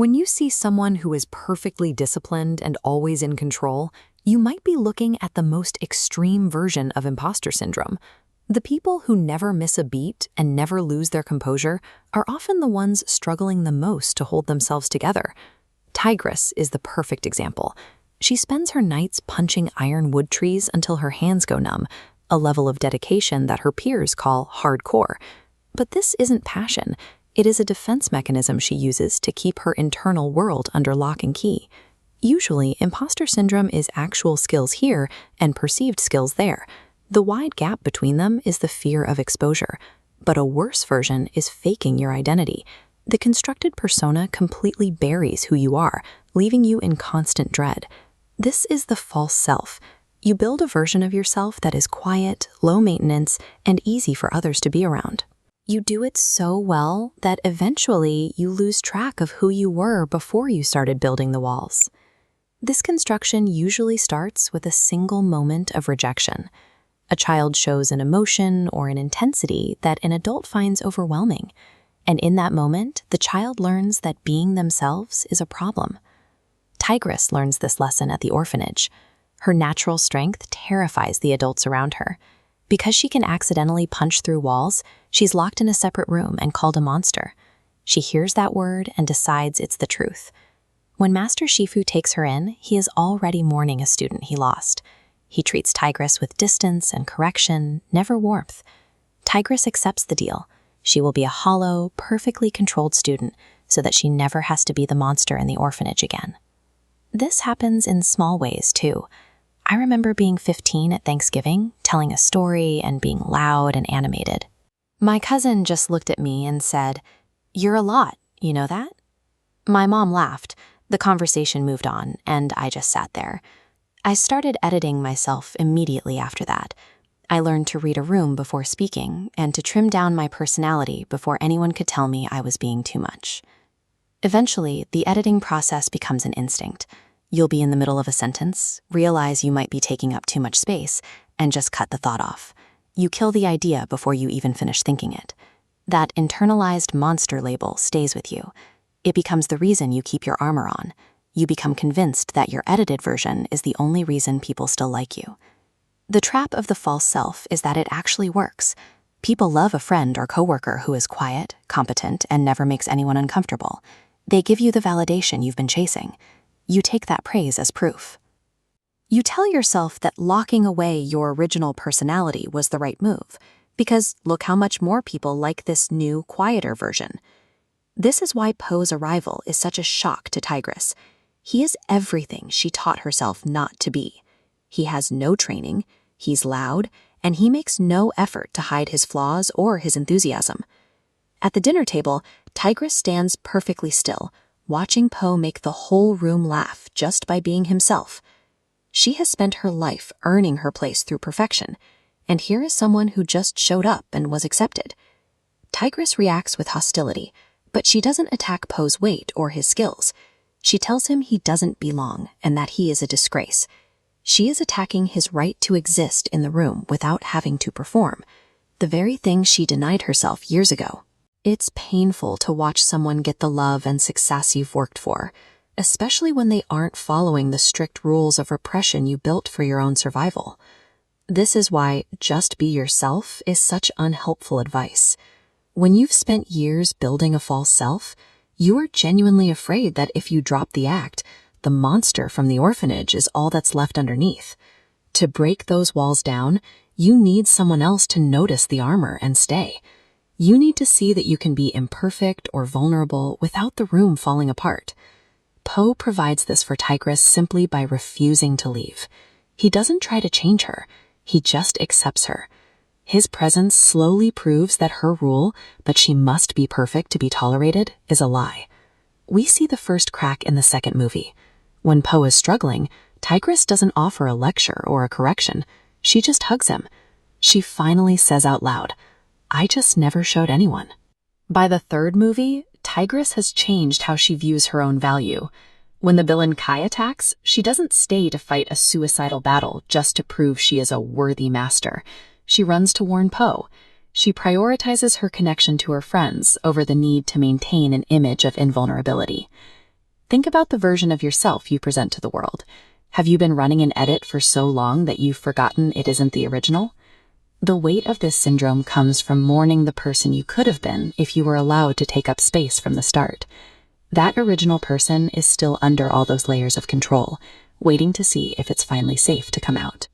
When you see someone who is perfectly disciplined and always in control, you might be looking at the most extreme version of imposter syndrome. The people who never miss a beat and never lose their composure are often the ones struggling the most to hold themselves together. Tigress is the perfect example. She spends her nights punching iron wood trees until her hands go numb, a level of dedication that her peers call hardcore. But this isn't passion. It is a defense mechanism she uses to keep her internal world under lock and key. Usually, imposter syndrome is actual skills here and perceived skills there. The wide gap between them is the fear of exposure. But a worse version is faking your identity. The constructed persona completely buries who you are, leaving you in constant dread. This is the false self. You build a version of yourself that is quiet, low maintenance, and easy for others to be around. You do it so well that eventually you lose track of who you were before you started building the walls. This construction usually starts with a single moment of rejection. A child shows an emotion or an intensity that an adult finds overwhelming. And in that moment, the child learns that being themselves is a problem. Tigress learns this lesson at the orphanage. Her natural strength terrifies the adults around her. Because she can accidentally punch through walls, she's locked in a separate room and called a monster. She hears that word and decides it's the truth. When Master Shifu takes her in, he is already mourning a student he lost. He treats Tigress with distance and correction, never warmth. Tigress accepts the deal. She will be a hollow, perfectly controlled student so that she never has to be the monster in the orphanage again. This happens in small ways, too. I remember being 15 at Thanksgiving, telling a story and being loud and animated. My cousin just looked at me and said, "You're a lot, you know that?" My mom laughed. The conversation moved on, and I just sat there. I started editing myself immediately after that. I learned to read a room before speaking and to trim down my personality before anyone could tell me I was being too much. Eventually, the editing process becomes an instinct. You'll be in the middle of a sentence, realize you might be taking up too much space, and just cut the thought off. You kill the idea before you even finish thinking it. That internalized monster label stays with you. It becomes the reason you keep your armor on. You become convinced that your edited version is the only reason people still like you. The trap of the false self is that it actually works. People love a friend or coworker who is quiet, competent, and never makes anyone uncomfortable. They give you the validation you've been chasing. You take that praise as proof. You tell yourself that locking away your original personality was the right move, because look how much more people like this new, quieter version. This is why Poe's arrival is such a shock to Tigress. He is everything she taught herself not to be. He has no training, he's loud, and he makes no effort to hide his flaws or his enthusiasm. At the dinner table, Tigress stands perfectly still, watching Poe make the whole room laugh just by being himself. She has spent her life earning her place through perfection, and here is someone who just showed up and was accepted. Tigress reacts with hostility, but she doesn't attack Poe's weight or his skills. She tells him he doesn't belong and that he is a disgrace. She is attacking his right to exist in the room without having to perform, the very thing she denied herself years ago. It's painful to watch someone get the love and success you've worked for, especially when they aren't following the strict rules of repression you built for your own survival. This is why just be yourself is such unhelpful advice. When you've spent years building a false self, you are genuinely afraid that if you drop the act, the monster from the orphanage is all that's left underneath. To break those walls down, you need someone else to notice the armor and stay. You need to see that you can be imperfect or vulnerable without the room falling apart. Poe provides this for Tigress simply by refusing to leave. He doesn't try to change her, he just accepts her. His presence slowly proves that her rule, but she must be perfect to be tolerated, is a lie. We see the first crack in the second movie. When Poe is struggling, Tigress doesn't offer a lecture or a correction. She just hugs him. She finally says out loud, "I just never showed anyone." By the third movie, Tigress has changed how she views her own value. When the villain Kai attacks, she doesn't stay to fight a suicidal battle just to prove she is a worthy master. She runs to warn Poe. She prioritizes her connection to her friends over the need to maintain an image of invulnerability. Think about the version of yourself you present to the world. Have you been running an edit for so long that you've forgotten it isn't the original? The weight of this syndrome comes from mourning the person you could have been if you were allowed to take up space from the start. That original person is still under all those layers of control, waiting to see if it's finally safe to come out.